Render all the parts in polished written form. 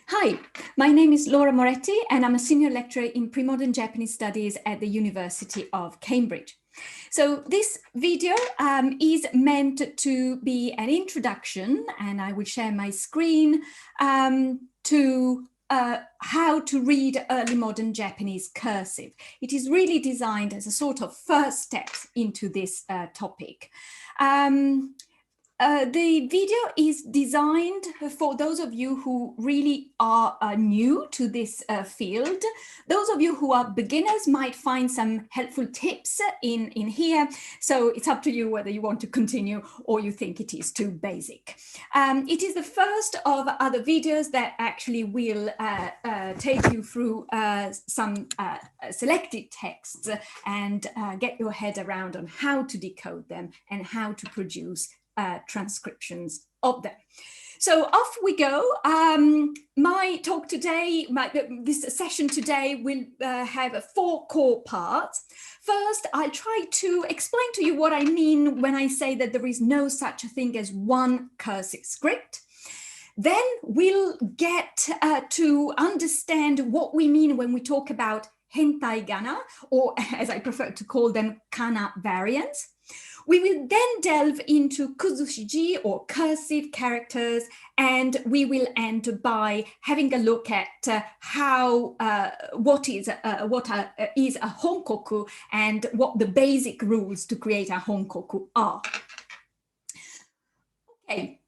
Hi, my name is Laura Moretti and I'm a senior lecturer in pre-modern Japanese studies at the University of Cambridge. So this video is meant to be an introduction, and I will share my screen to how to read early modern Japanese cursive. It is really designed as a sort of first step into this topic. The video is designed for those of you who really are new to this field. Those of you who are beginners might find some helpful tips in here. So it's up to you whether you want to continue or you think it is too basic. It is the first of other videos that actually will take you through some selected texts and get your head around on how to decode them and how to produce transcriptions of them. So off we go. My talk today, this session today will have 4 core parts. First, I'll try to explain to you what I mean when I say that there is no such a thing as one cursive script. Then we'll get to understand what we mean when we talk about hentai gana, or as I prefer to call them, kana variants. We will then delve into kuzushiji or cursive characters, and we will end by having a look at what is a honkoku and what the basic rules to create a honkoku are. Okay.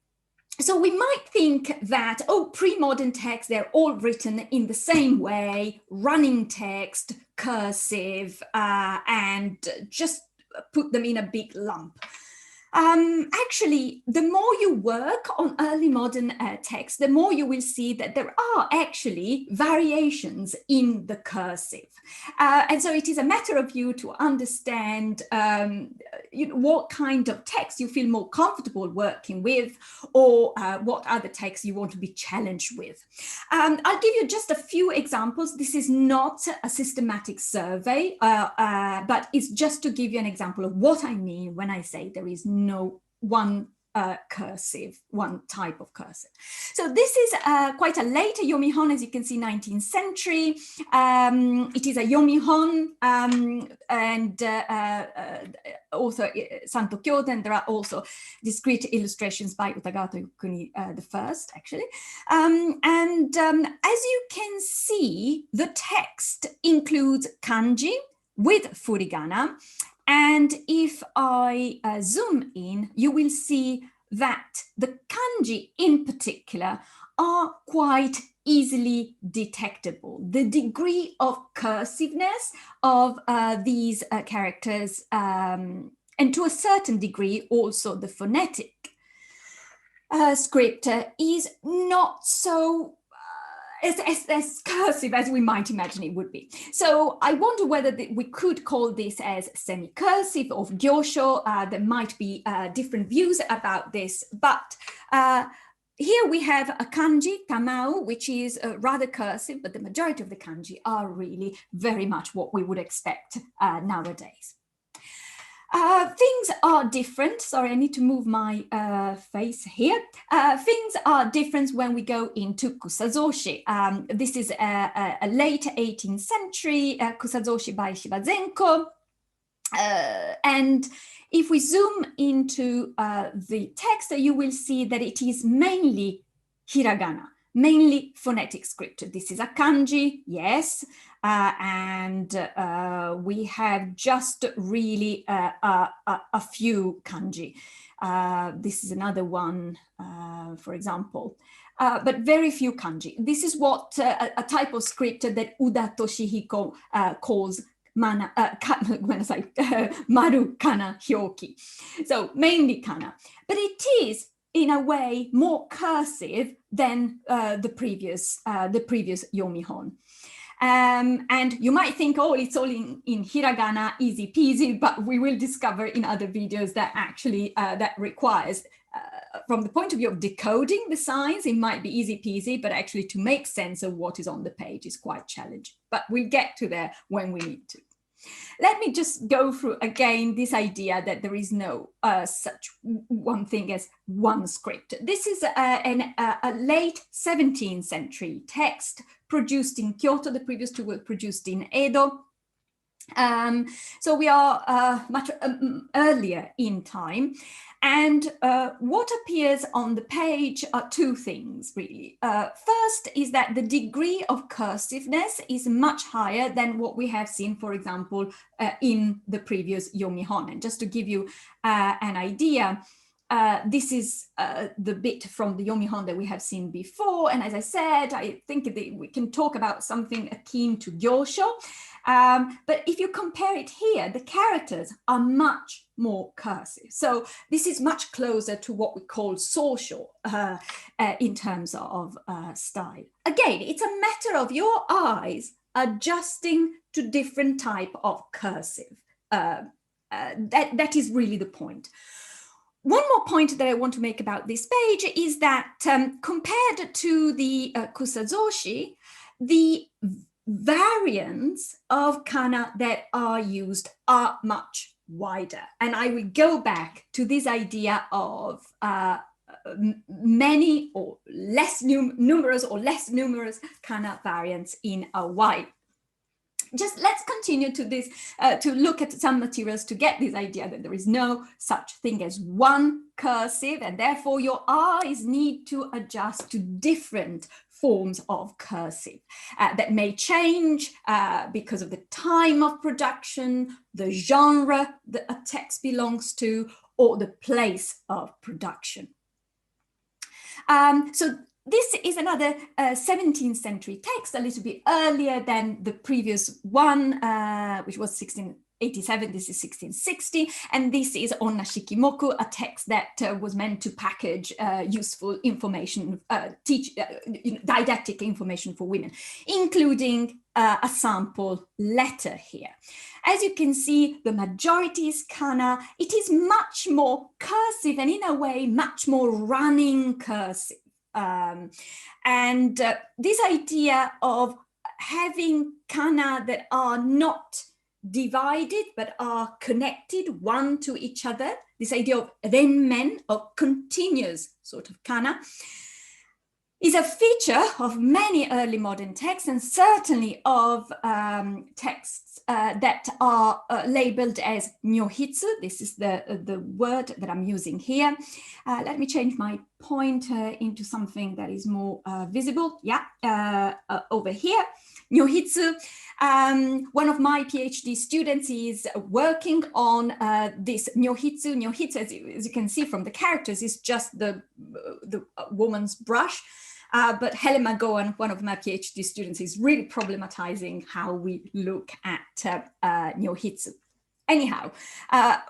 So we might think that, oh, pre-modern texts, they're all written in the same way, running text, cursive, and just put them in a big lump. Actually, the more you work on early modern text, the more you will see that there are actually variations in the cursive. And so it is a matter of you to understand what kind of text you feel more comfortable working with, or what other texts you want to be challenged with. I'll give you just a few examples. This is not a systematic survey, but it's just to give you an example of what I mean when I say there is no one cursive, one type of cursive. So this is quite a late yomihon, as you can see, 19th century. It is a yomihon, and author Santo Kyoden. There are also discrete illustrations by Utagawa Yukuni the first, actually. As you can see, the text includes kanji with furigana. And if I zoom in, you will see that the kanji in particular are quite easily detectable. The degree of cursiveness of these characters, and to a certain degree also the phonetic script is not so as cursive as we might imagine it would be. So I wonder whether we could call this as semi-cursive or gyosho. There might be different views about this, but here we have a kanji, tamao, which is rather cursive, but the majority of the kanji are really very much what we would expect nowadays. Things are different. Sorry, I need to move my face here. Things are different when we go into kusazoshi. This is a late 18th century kusazoshi by Shibazenko. And if we zoom into the text, you will see that it is mainly hiragana, mainly phonetic script. This is a kanji, yes, and we have just really a few kanji. This is another one, for example, but very few kanji. This is what a type of script that Uda Toshihiko calls maru kana hyoki. So mainly kana, but it is in a way more cursive than the previous yomihon. And you might think, oh, it's all in hiragana, easy peasy, but we will discover in other videos that actually that requires, from the point of view of decoding the signs, it might be easy peasy, but actually to make sense of what is on the page is quite challenging. But we'll get to there when we need to. Let me just go through again this idea that there is no such one thing as one script. This is a late 17th century text produced in Kyoto. The previous two were produced in Edo. So we are much earlier in time. And what appears on the page are two things, really. First is that the degree of cursiveness is much higher than what we have seen, for example, in the previous Yomihon. And just to give you an idea, this is the bit from the Yomihon that we have seen before. And as I said, I think we can talk about something akin to Gyosho. But if you compare it here, the characters are much more cursive. So this is much closer to what we call social in terms of style. Again, it's a matter of your eyes adjusting to different type of cursive. That is really the point. One more point that I want to make about this page is that compared to the kusazoshi, the variants of kana that are used are much wider. And I will go back to this idea of many or less numerous or less numerous kana variants in a while. Just let's continue to this, to look at some materials to get this idea that there is no such thing as one cursive, and therefore your eyes need to adjust to different forms of cursive that may change because of the time of production, the genre that a text belongs to, or the place of production. So this is another 17th century text, a little bit earlier than the previous one, which was 1687. This is 1660. And this is Onnashikimoku, a text that was meant to package useful information, didactic information for women, including a sample letter here. As you can see, the majority is kana. It is much more cursive and in a way, much more running cursive. This idea of having kana that are not divided but are connected one to each other, this idea of renmen, of continuous sort of kana, is a feature of many early modern texts, and certainly of texts that are labeled as nyohitsu. This is the word that I'm using here. Let me change my pointer into something that is more visible. Yeah, over here. Nyohitsu. One of my PhD students is working on this nyohitsu. Nyohitsu, as you can see from the characters, is just the woman's brush. But Helen McGowan, one of my PhD students, is really problematizing how we look at nyohitsu. Anyhow,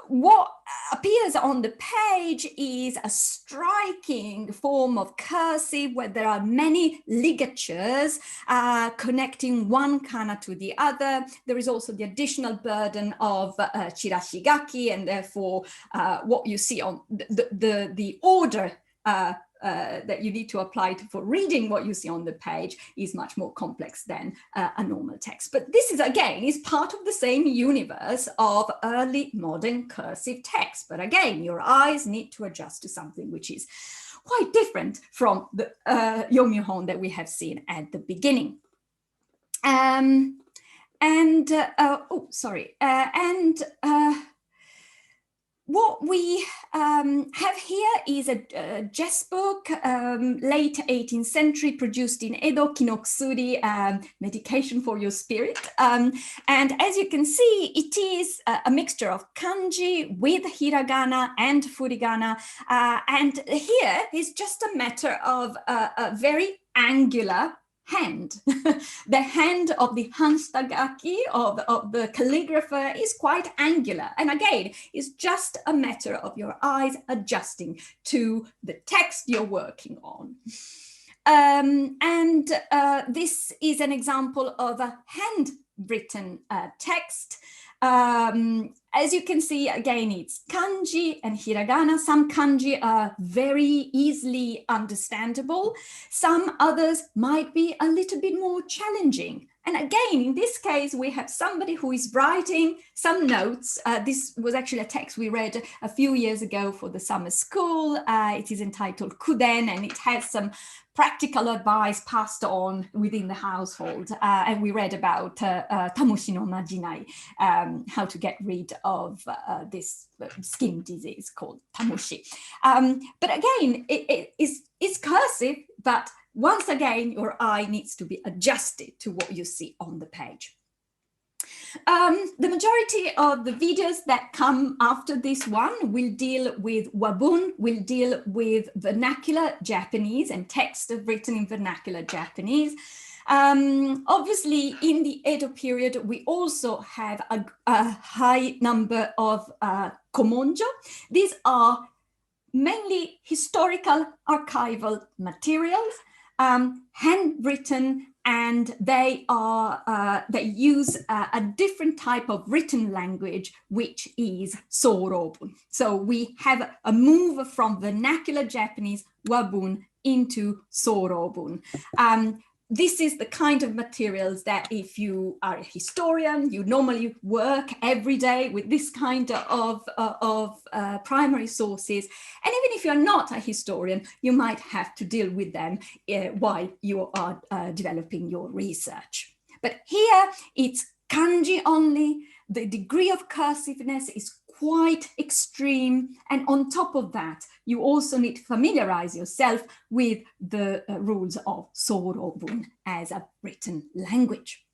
what appears on the page is a striking form of cursive where there are many ligatures connecting one kana to the other. There is also the additional burden of chirashigaki, and therefore what you see on the order that you need to apply for reading what you see on the page is much more complex than a normal text. But this is, again, is part of the same universe of early modern cursive text. But again, your eyes need to adjust to something which is quite different from the Yomihon that we have seen at the beginning. What we have here is a jest book, late 18th century, produced in Edo, Kinokusuri, medication for your spirit. And as you can see, it is a mixture of kanji with hiragana and furigana. And here is just a matter of a very angular hand. The hand of the hanstagaki, of the calligrapher, is quite angular. And again, it's just a matter of your eyes adjusting to the text you're working on. This is an example of a handwritten text. As you can see, again, it's kanji and hiragana. Some kanji are very easily understandable. Some others might be a little bit more challenging. And again, in this case, we have somebody who is writing some notes. This was actually a text we read a few years ago for the summer school. It is entitled Kuden, and it has some practical advice passed on within the household. And we read about tamushi no majinai, how to get rid of this skin disease called tamushi. But again, it's cursive, but once again, your eye needs to be adjusted to what you see on the page. The majority of the videos that come after this one will deal with wabun, will deal with vernacular Japanese and text written in vernacular Japanese. Obviously, in the Edo period, we also have a high number of komonjo. These are mainly historical archival materials, handwritten, and they use a different type of written language, which is sorobun. So we have a move from vernacular Japanese wabun into sorobun. This is the kind of materials that if you are a historian, you normally work every day with this kind of primary sources. And even if you're not a historian, you might have to deal with them while you are developing your research. But here it's kanji only. The degree of cursiveness is quite extreme. And on top of that, you also need to familiarize yourself with the rules of sorobun as a written language.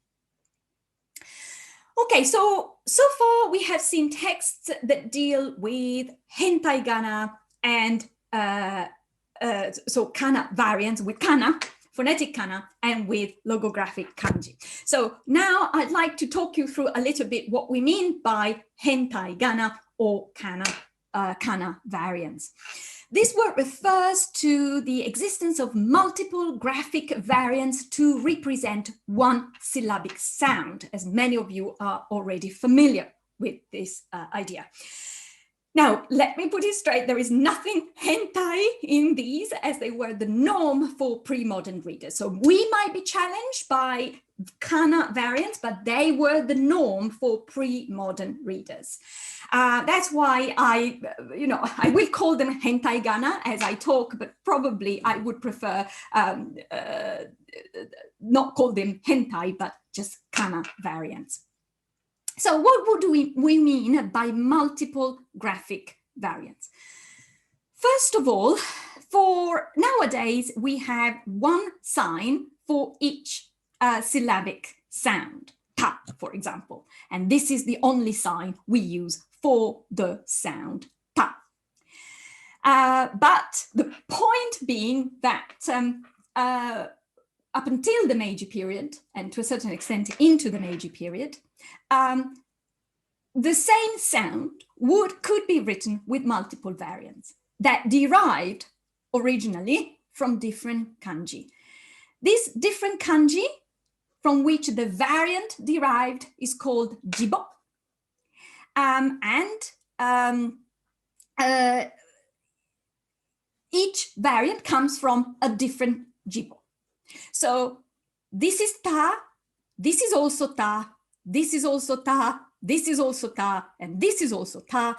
Okay, so far we have seen texts that deal with hentai Kana and so Kana variants with Kana, phonetic Kana, and with logographic kanji. So now I'd like to talk you through a little bit what we mean by hentai Kana or Kana variants. This word refers to the existence of multiple graphic variants to represent one syllabic sound, as many of you are already familiar with this idea. Now, let me put it straight, there is nothing hentai in these, as they were the norm for pre-modern readers. So we might be challenged by Kana variants, but they were the norm for pre-modern readers. That's why I will call them hentai Kana as I talk, but probably I would prefer not call them hentai, but just Kana variants. So what would we mean by multiple graphic variants? First of all, for nowadays, we have one sign for each syllabic sound, ta, for example. And this is the only sign we use for the sound ta. But the point being that up until the Meiji period, and to a certain extent into the Meiji period, the same sound could be written with multiple variants that derived originally from different kanji. This different kanji from which the variant derived is called jibo. Each variant comes from a different jibo. So this is ta, this is also ta, this is also ta, this is also ta, and this is also ta.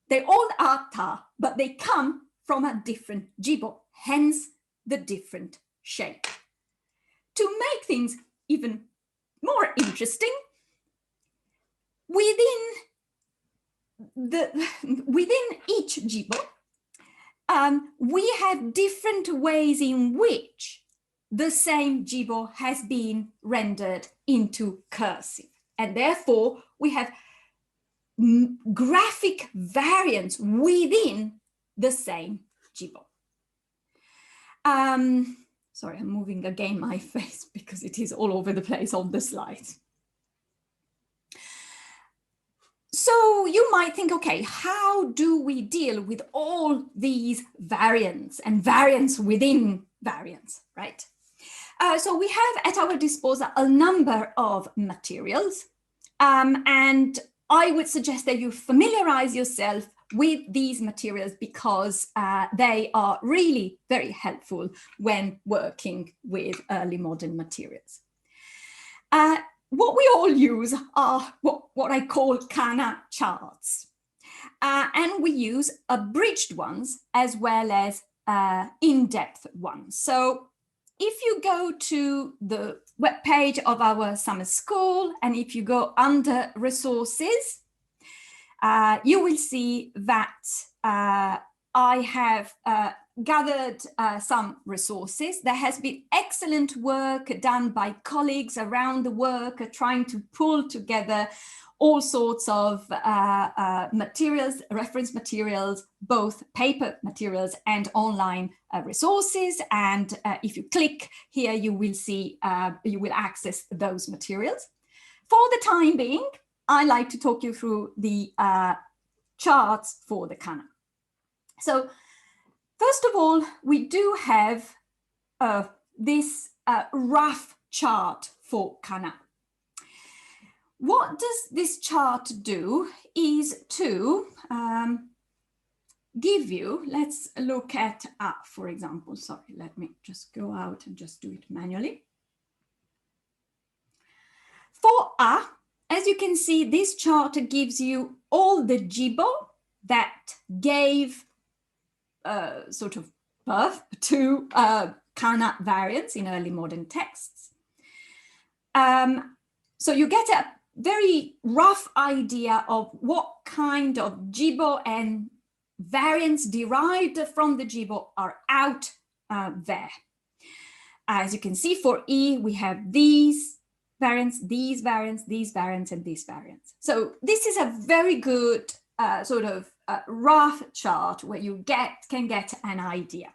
They all are ta, but they come from a different jibo, hence the different shape. To make things even more interesting, within each jibo, we have different ways in which the same jibo has been rendered into cursive. And therefore, we have graphic variants within the same jibo. Sorry, I'm moving again my face because it is all over the place on the slides. So you might think, okay, how do we deal with all these variants and variants within variants, right? So we have at our disposal a number of materials, and I would suggest that you familiarize yourself with these materials because they are really very helpful when working with early modern materials. What we all use are what I call Canna Charts. And we use abridged ones as well as in-depth ones. So if you go to the webpage of our summer school, and if you go under resources, you will see that I have gathered some resources. There has been excellent work done by colleagues around the world trying to pull together all sorts of materials, reference materials, both paper materials and online resources. And if you click here, you will see, you will access those materials. For the time being, I like to talk you through the charts for the Kana. So first of all, we do have this rough chart for Kana. What does this chart do is to give you, let's look at, for example, sorry, let me just go out and just do it manually. For as you can see, this chart gives you all the jibo that gave sort of birth to Kana variants in early modern texts. So you get a very rough idea of what kind of jibo and variants derived from the jibo are out there. As you can see, for E, we have these variants, these variants, these variants, and these variants. So this is a very good sort of rough chart where you can get an idea.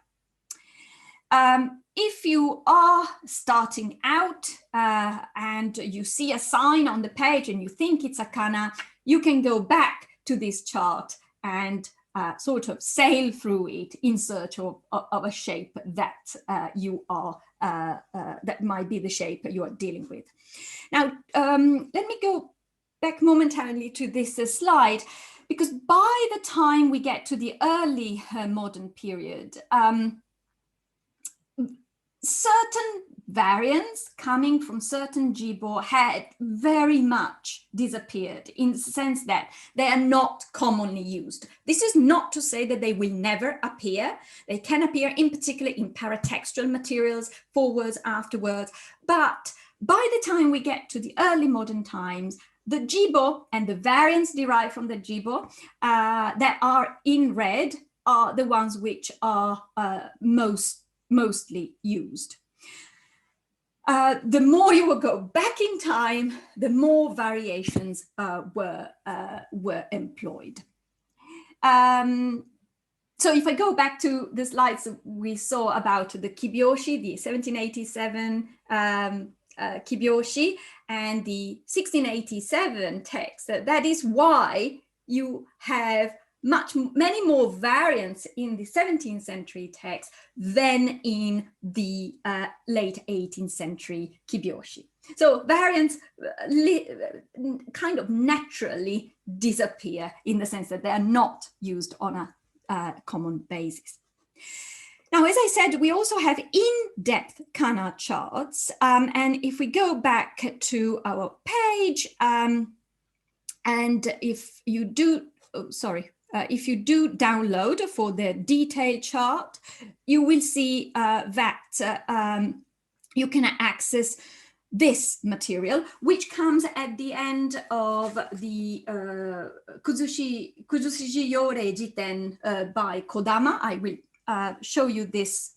If you are starting out and you see a sign on the page and you think it's a Kana, you can go back to this chart and sort of sail through it in search of a shape that you are, that might be the shape you are dealing with. Now, let me go back momentarily to this slide, because by the time we get to the early modern period, certain variants coming from certain jibo had very much disappeared, in the sense that they are not commonly used. This is not to say that they will never appear. They can appear in particular in paratextual materials, forwards, afterwards. But by the time we get to the early modern times, the jibo and the variants derived from the jibo that are in red are the ones which are mostly used. The more you will go back in time, the more variations were employed. So if I go back to the slides we saw about the kibyoshi, the 1787 kibyoshi and the 1687 text, that is why you have many more variants in the 17th century text than in the late 18th century kibyoshi. So variants kind of naturally disappear in the sense that they are not used on a common basis. Now, as I said, we also have in-depth Kana charts. And if we go back to our page, and if you do, if you do download for the detailed chart, you will see that you can access this material, which comes at the end of the Kuzushiji Yore Jiten by Kodama. I will show you this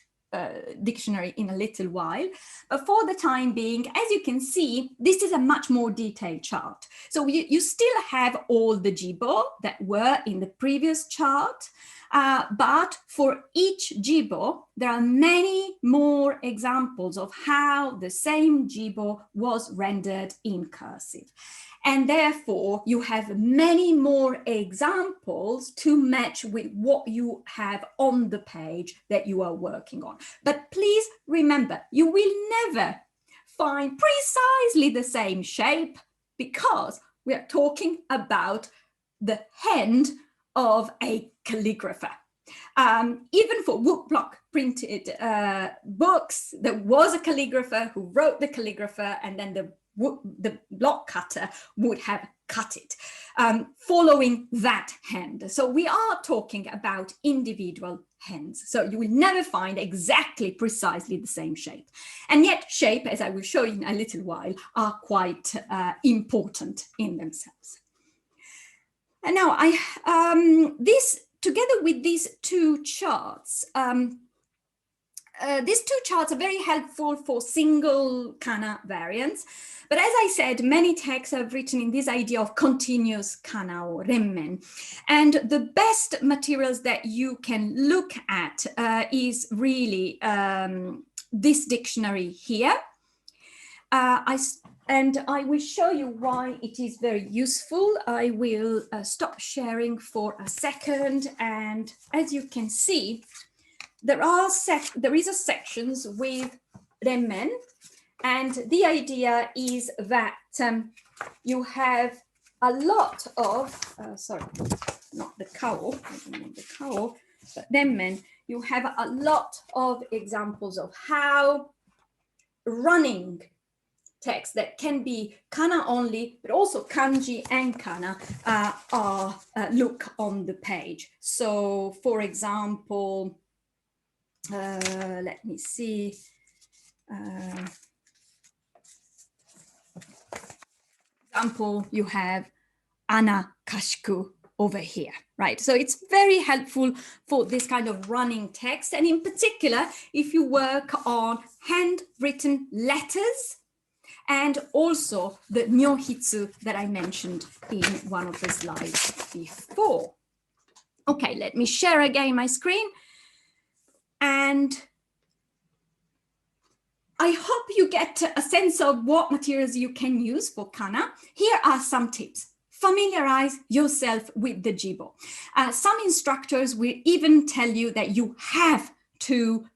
dictionary in a little while. But for the time being, as you can see, this is a much more detailed chart. So you still have all the jibo that were in the previous chart, but for each jibo, there are many more examples of how the same jibo was rendered in cursive. And therefore, you have many more examples to match with what you have on the page that you are working on. But please remember, you will never find precisely the same shape, because we are talking about the hand of a calligrapher. Even for woodblock printed books, there was a calligrapher who wrote the calligrapher, and then the the block cutter would have cut it, following that hand. So we are talking about individual hands. So you will never find exactly precisely the same shape. And yet shape, as I will show you in a little while, are quite important in themselves. And now together with these two charts, these two charts are very helpful for single Kana variants. But as I said, many texts have written in this idea of continuous Kana or remmen. And the best materials that you can look at is really this dictionary here. And I will show you why it is very useful. I will stop sharing for a second. And as you can see, there is a sections with remmen, and the idea is that you have a lot of sorry, not the cowl, I don't want the cowl, but remmen. You have a lot of examples of how running text that can be Kana only, but also kanji and Kana look on the page. So, for example, let me see. Example, you have Onnashikimoku over here, right? So it's very helpful for this kind of running text. And in particular, if you work on handwritten letters and also the nyohitsu that I mentioned in one of the slides before. Okay, let me share again my screen. And I hope you get a sense of what materials you can use for Kana. Here are some tips. Familiarize yourself with the jibo. Some instructors will even tell you that you have to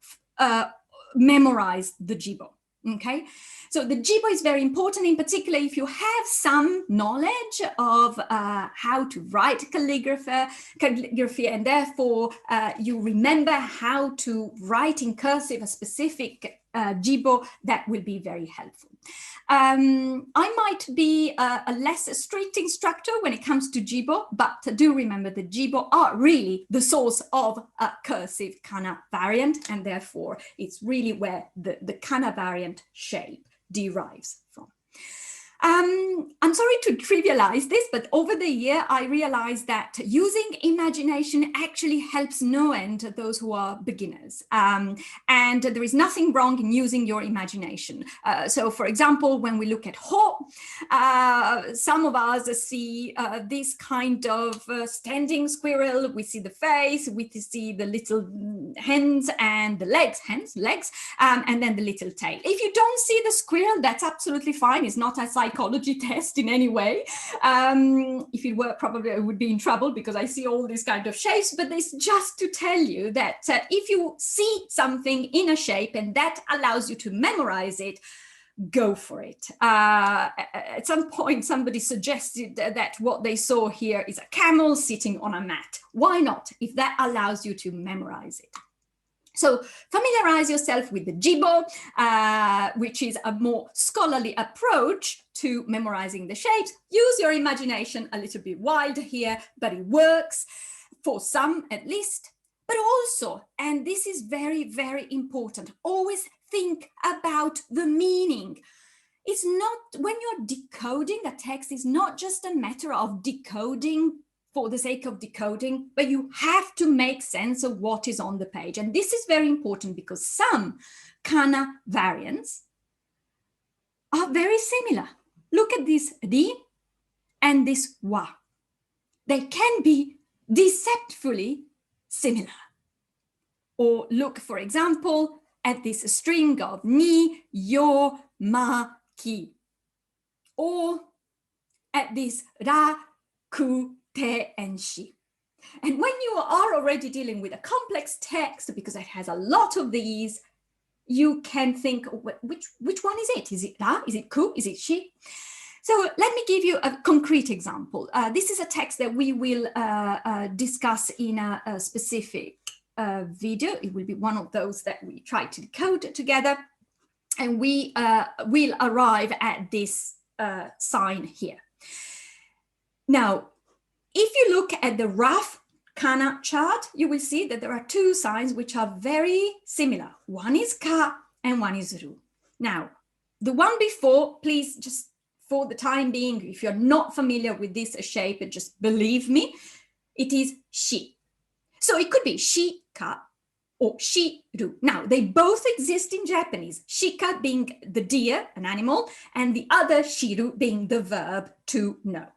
memorize the jibo. Okay, so the jibo is very important, in particular if you have some knowledge of how to write calligraphy, and therefore you remember how to write in cursive a specific jibo, that will be very helpful. I might be a less strict instructor when it comes to jibo, but do remember the jibo are really the source of a cursive Kana variant, and therefore it's really where the Kana variant shape derives from. I'm sorry to trivialize this, but over the year, I realized that using imagination actually helps no end those who are beginners. And there is nothing wrong in using your imagination. So for example, when we look at ho, some of us see this kind of standing squirrel. We see the face, we see the little hands and the legs, and then the little tail. If you don't see the squirrel, that's absolutely fine. It's not a psychology test in any way. If it were, probably I would be in trouble because I see all these kind of shapes, but it's just to tell you that if you see something in a shape and that allows you to memorize it, go for it. At some point, somebody suggested that what they saw here is a camel sitting on a mat. Why not, if that allows you to memorize it? So familiarize yourself with the jibo, which is a more scholarly approach to memorizing the shapes. Use your imagination, a little bit wild here, but it works for some at least. But also, and this is very, very important, always think about the meaning. It's not, when you're decoding a text, it's not just a matter of decoding for the sake of decoding, but you have to make sense of what is on the page. And this is very important because some Kana variants are very similar. Look at this ri and this wa. They can be deceptively similar. Or look, for example, at this string of ni, yo, ma, ki. Or at this ra, ku, te, and shi. And when you are already dealing with a complex text, because it has a lot of these, you can think, which one is it? Is it ra? Is it ku? Is it shi? So let me give you a concrete example. This is a text that we will discuss in a specific video. It will be one of those that we try to decode together. And we will arrive at this sign here. Now, if you look at the rough Kana chart, you will see that there are two signs which are very similar. One is ka and one is ru. Now, the one before, please just for the time being, if you're not familiar with this shape, just believe me, it is shi. So it could be shika or shiru. Now, they both exist in Japanese. Shika being the deer, an animal, and the other shiru being the verb to know.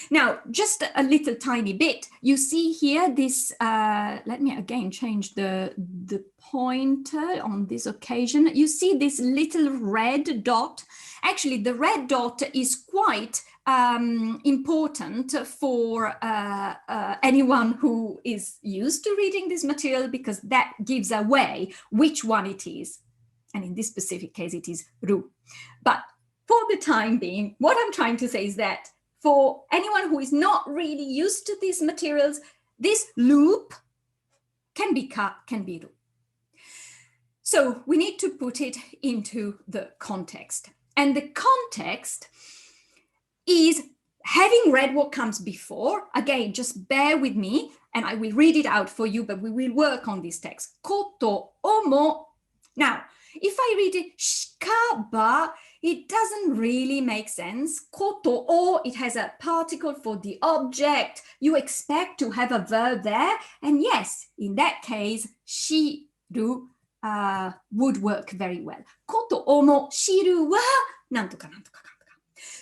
Now, just a little tiny bit, you see here this, let me again change the pointer on this occasion. You see this little red dot. Actually, the red dot is quite important for anyone who is used to reading this material, because that gives away which one it is. And in this specific case, it is ru. But for the time being, what I'm trying to say is that for anyone who is not really used to these materials, this loop can be ka, can be ru. So we need to put it into the context. And the context is, having read what comes before, again, just bear with me and I will read it out for you, but we will work on this text. Koto, omo. Now, if I read it, shikaba, it doesn't really make sense. Koto o, it has a particle for the object. You expect to have a verb there. And yes, in that case, shiru would work very well. Koto o mo shiru wa nantoka nantoka.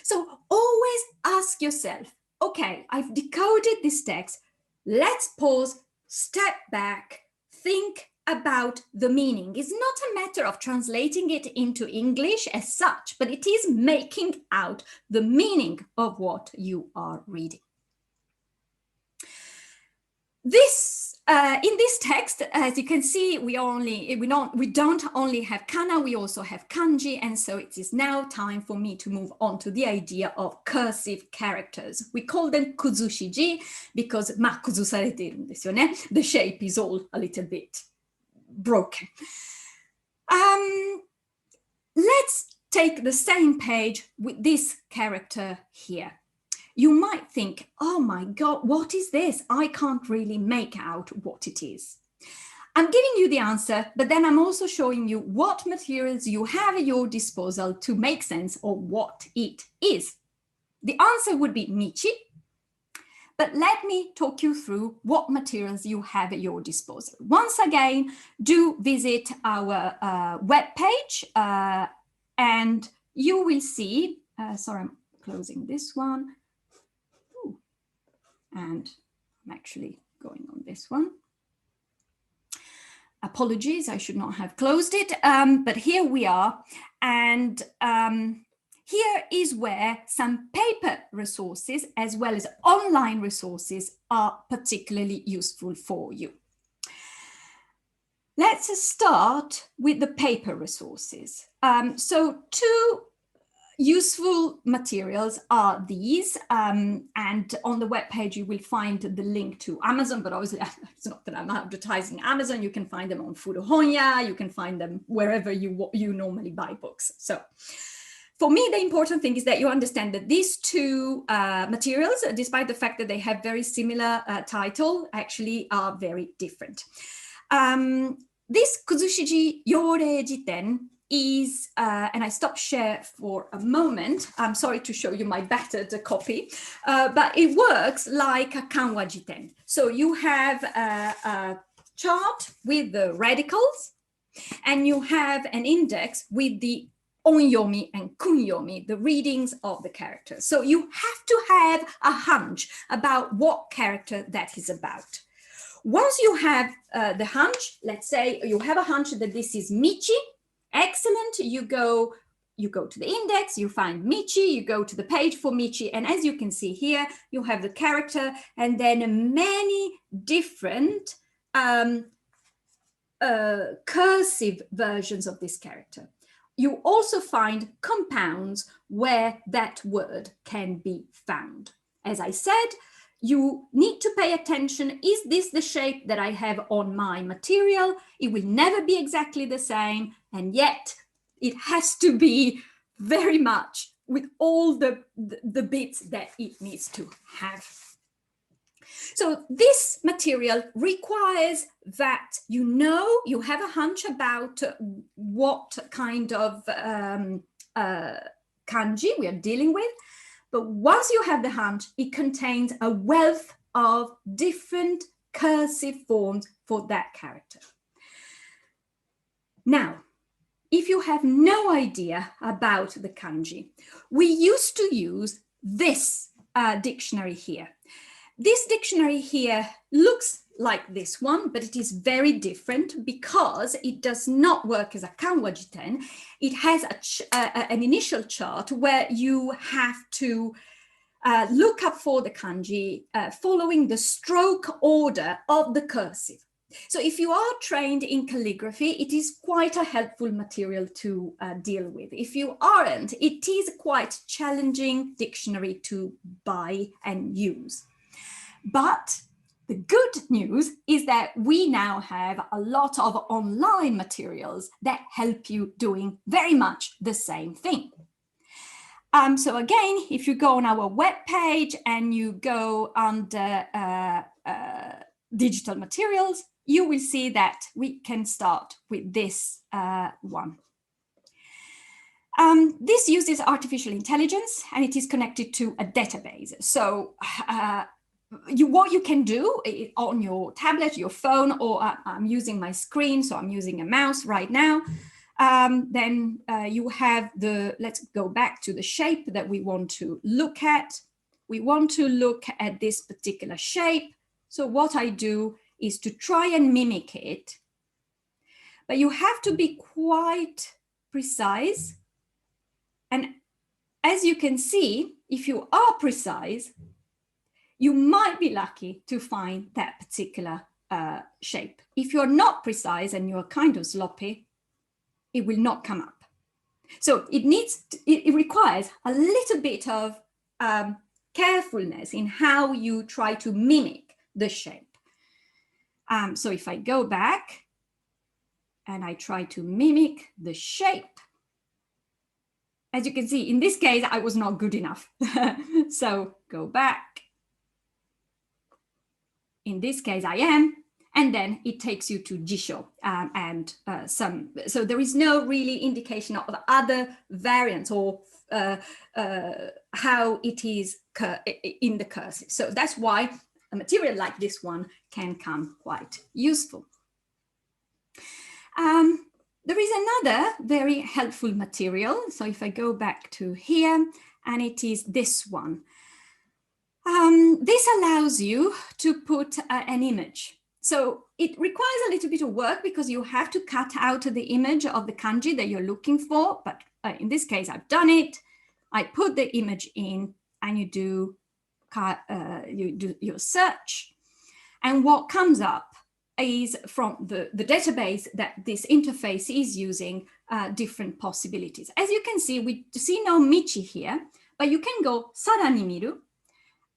So always ask yourself, okay, I've decoded this text. Let's pause, step back, think about the meaning. It's not a matter of translating it into English as such, but it is making out the meaning of what you are reading. In this text, as you can see, we don't only have kana, we also have kanji, and so it is now time for me to move on to the idea of cursive characters. We call them kuzushiji because kuzusareteru desu yo ne. The shape is all a little bit broken. Let's take the same page with this character here. You might think, oh my God, what is this? I can't really make out what it is. I'm giving you the answer, but then I'm also showing you what materials you have at your disposal to make sense of what it is. The answer would be michi, but let me talk you through what materials you have at your disposal. Once again, do visit our webpage and you will see, sorry, I'm closing this one. And I'm actually going on this one. Apologies, I should not have closed it, but here we are. And here is where some paper resources as well as online resources are particularly useful for you. Let's start with the paper resources. So two useful materials are these, and on the webpage you will find the link to Amazon, but obviously it's not that I'm advertising Amazon. You can find them on Furuhonya, you can find them wherever you normally buy books. So for me, the important thing is that you understand that these two materials, despite the fact that they have very similar title, actually are very different. This Kuzushiji Yore Jiten is, and I stop share for a moment. I'm sorry to show you my battered copy, but it works like a kanwa jiten. So you have a chart with the radicals, and you have an index with the onyomi and kunyomi, the readings of the characters. So you have to have a hunch about what character that is about. Once you have the hunch, let's say you have a hunch that this is Michi. Excellent. You go to the index, you find Michi, you go to the page for Michi, and as you can see here, you have the character and then many different cursive versions of this character. You also find compounds where that word can be found. As I said, you need to pay attention. Is this the shape that I have on my material? It will never be exactly the same. And yet It has to be very much with all the bits that it needs to have. So this material requires that you have a hunch about what kind of kanji we are dealing with. But once you have the hunch, it contains a wealth of different cursive forms for that character. Now, if you have no idea about the kanji, we used to use this dictionary here. This dictionary here looks like this one, but it is very different because it does not work as a kanwajiten. It has an initial chart where you have to look up for the kanji following the stroke order of the cursive. So if you are trained in calligraphy, it is quite a helpful material to deal with. If you aren't, it is a quite challenging dictionary to buy and use. But the good news is that we now have a lot of online materials that help you doing very much the same thing. So again, if you go on our webpage and you go under digital materials, you will see that we can start with this one. This uses artificial intelligence and it is connected to a database. So what you can do on your tablet, your phone, or I'm using my screen, so I'm using a mouse right now. Then you have let's go back to the shape that we want to look at. We want to look at this particular shape. So what I do is to try and mimic it, but you have to be quite precise. And as you can see, if you are precise, you might be lucky to find that particular shape. If you're not precise and you're kind of sloppy, it will not come up. So it requires a little bit of carefulness in how you try to mimic the shape. So if I go back and I try to mimic the shape, as you can see, in this case, I was not good enough. So go back. In this case, I am. And then it takes you to Jisho so there is no really indication of other variants or how it is in the cursive. So that's why a material like this one can come quite useful. There is another very helpful material. So if I go back to here, and it is this one. This allows you to put an image. So it requires a little bit of work because you have to cut out the image of the kanji that you're looking for. But in this case, I've done it. I put the image in and you do your search. And what comes up is from the database that this interface is using different possibilities. As you can see, we see no michi here, but you can go sarani miru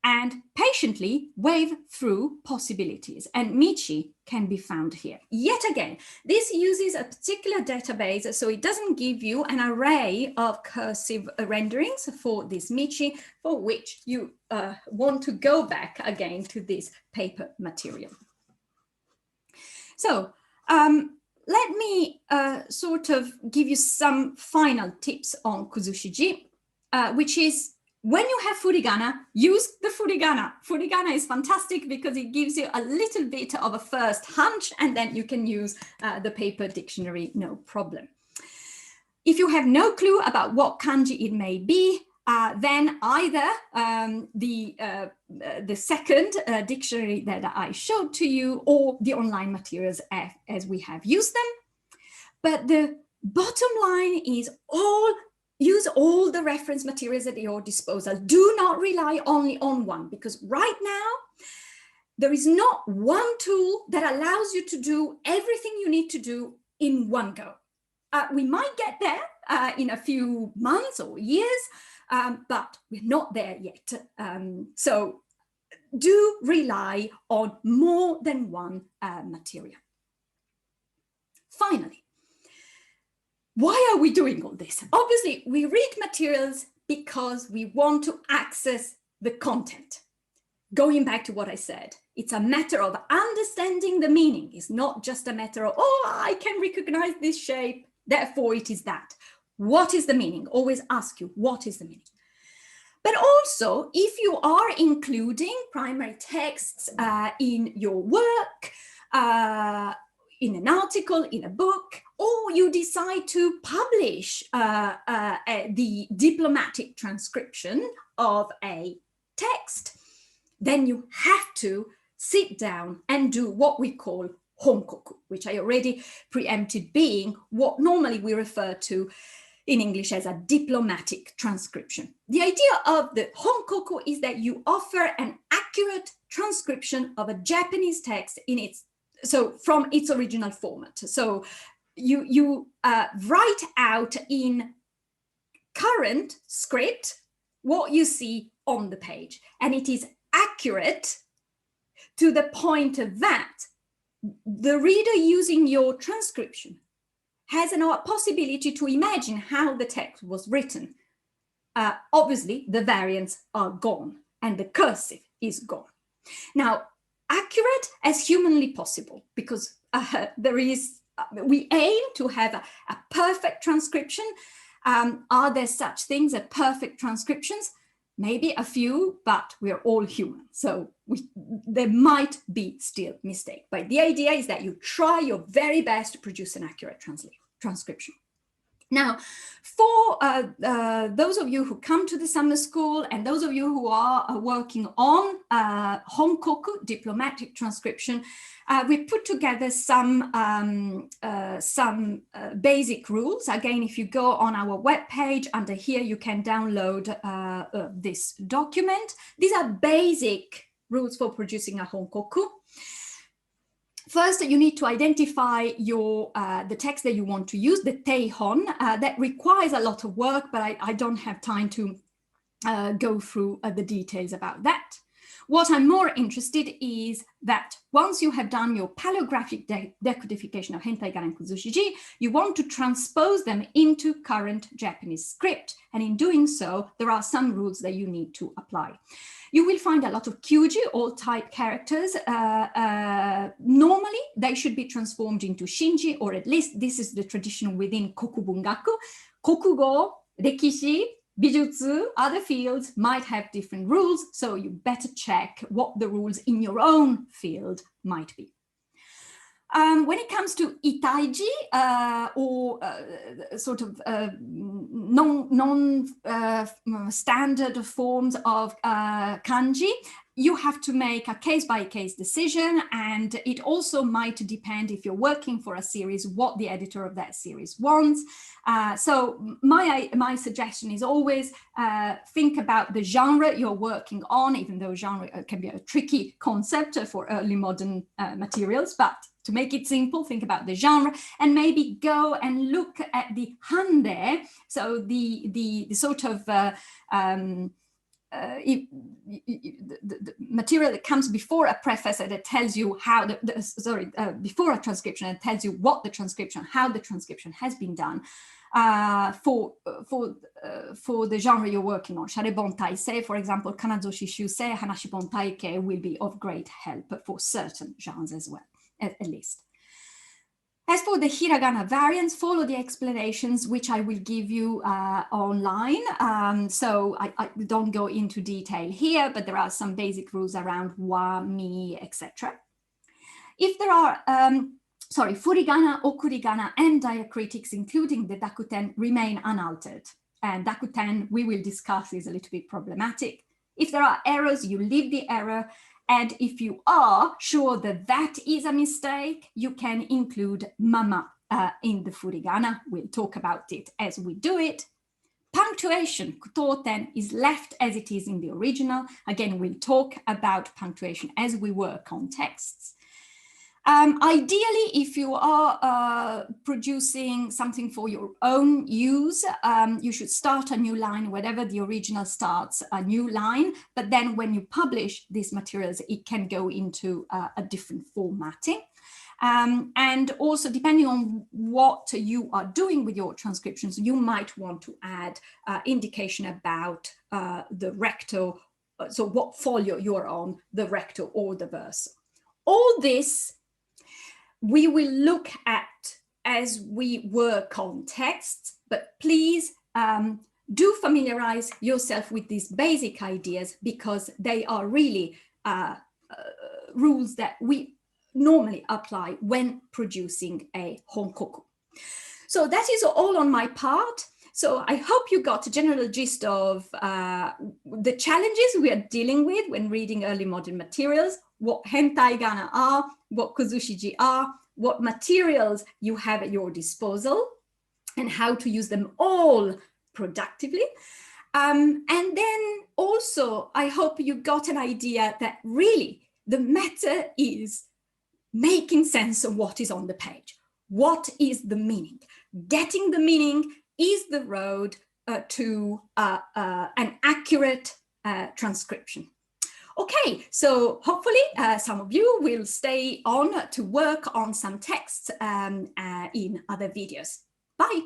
and patiently wave through possibilities, and michi can be found here. Yet again, this uses a particular database, so it doesn't give you an array of cursive renderings for this michi, for which you want to go back again to this paper material. So let me sort of give you some final tips on kuzushiji, which is when you have furigana, use the furigana. Furigana is fantastic because it gives you a little bit of a first hunch, and then you can use the paper dictionary, no problem. If you have no clue about what kanji it may be, then either the second dictionary that I showed to you or the online materials as we have used them. But the bottom line is use all the reference materials at your disposal. Do not rely only on one, because right now, there is not one tool that allows you to do everything you need to do in one go. We might get there in a few months or years, but we're not there yet. So do rely on more than one material. Finally, why are we doing all this? Obviously, we read materials because we want to access the content. Going back to what I said, it's a matter of understanding the meaning. It's not just a matter of, oh, I can recognize this shape, therefore it is that. What is the meaning? Always ask you, what is the meaning? But also, if you are including primary texts in your work, in an article, in a book, or you decide to publish the diplomatic transcription of a text, then you have to sit down and do what we call honkoku, which I already preempted being what normally we refer to in English as a diplomatic transcription. The idea of the honkoku is that you offer an accurate transcription of a Japanese text from its original format. So you write out in current script what you see on the page, and it is accurate to the point that the reader using your transcription has a possibility to imagine how the text was written. Obviously, the variants are gone and the cursive is gone. Now, accurate as humanly possible, because we aim to have a perfect transcription. Are there such things as perfect transcriptions? Maybe a few, but we're all human. So there might be still mistake. But the idea is that you try your very best to produce an accurate transcription. Now, for those of you who come to the summer school and those of you who are working on honkoku, diplomatic transcription, we put together some basic rules. Again, if you go on our webpage, under here you can download this document. These are basic rules for producing a honkoku. First, you need to identify the text that you want to use, the teihon. That requires a lot of work, but I don't have time to go through the details about that. What I'm more interested is that once you have done your paleographic decodification of hentai gara and kuzushiji, you want to transpose them into current Japanese script. And in doing so, there are some rules that you need to apply. You will find a lot of kyuji, all type characters. Normally, they should be transformed into shinji, or at least this is the tradition within kokubungaku. Kokugo, rekishi, bijutsu, other fields might have different rules, so you better check what the rules in your own field might be. When it comes to itaiji, or sort of non-standard forms of kanji, you have to make a case-by-case decision, and it also might depend, if you're working for a series, what the editor of that series wants. So my suggestion is always think about the genre you're working on, even though genre can be a tricky concept for early modern materials, but to make it simple, think about the genre and maybe go and look at the hande, so the sort of the material that comes before a preface that tells you how before a transcription, and tells you what the transcription, how the transcription has been done for the genre you're working on. Sharebon taisei, for example, kanazoshi shusei, hanashibon taike will be of great help for certain genres as well, at least. As for the hiragana variants, follow the explanations which I will give you online. So I don't go into detail here, but there are some basic rules around wa, mi, etc. If there are, furigana, okurigana, and diacritics, including the dakuten, remain unaltered. And dakuten, we will discuss, is a little bit problematic. If there are errors, you leave the error. And if you are sure that that is a mistake, you can include mama in the furigana. We'll talk about it as we do it. Punctuation, kutoten, is left as it is in the original. Again, we'll talk about punctuation as we work on texts. Ideally, if you are producing something for your own use, you should start a new line, wherever the original starts, a new line. But then when you publish these materials, it can go into a different formatting. And also, depending on what you are doing with your transcriptions, you might want to add indication about the recto, so what folio you're on, the recto or the verso. All this we will look at as we work on texts, but please do familiarize yourself with these basic ideas, because they are really rules that we normally apply when producing a honkoku. So that is all on my part. So I hope you got a general gist of the challenges we are dealing with when reading early modern materials, what hentai gana are, what kozushiji are, what materials you have at your disposal, and how to use them all productively. And then also, I hope you got an idea that really the matter is making sense of what is on the page. What is the meaning? Getting the meaning is the road to an accurate transcription. Okay, so hopefully some of you will stay on to work on some texts in other videos. Bye.